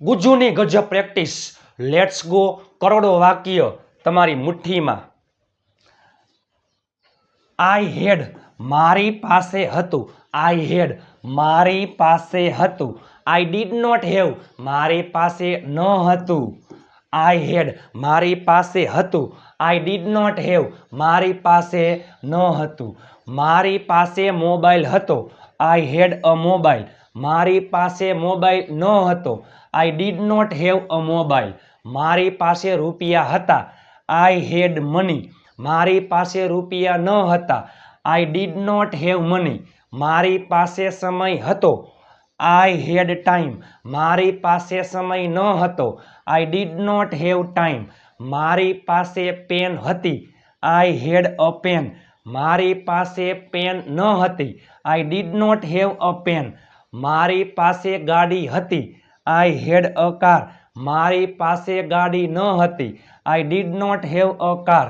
ગુજ્જુની ગજબ practice. Let's go. કરોડો વાક્ય તમારી મુઠ્ઠીમાં. આઈ હેડ મારી પાસે હતું. આઈ હેડ મારી પાસે હતું. આઈ ડીડ નોટ હેવ મારી પાસે ન હતું. આઈ હેડ મારી પાસે હતું. આઈ ડીડ નોટ હેવ મારી પાસે ન હતું. મારી પાસે મોબાઈલ હતો. આઈ હેડ અ મોબાઈલ મારી પાસે મોબાઈલ ન હતો. I did not have a mobile મારી પાસે રૂપિયા હતા. આઈ હેડ મની મારી પાસે રૂપિયા ન હતા. I did not have money મારી પાસે સમય હતો. આઈ હેડ ટાઈમ મારી પાસે સમય ન હતો. I did not have time મારી પાસે પેન હતી. આઈ હેડ અ પેન મારી પાસે પેન ન હતી. I did not have a pen મારી પાસે ગાડી હતી. આઈ હેડ અ કાર મારી પાસે ગાડી ન હતી. I did not have a car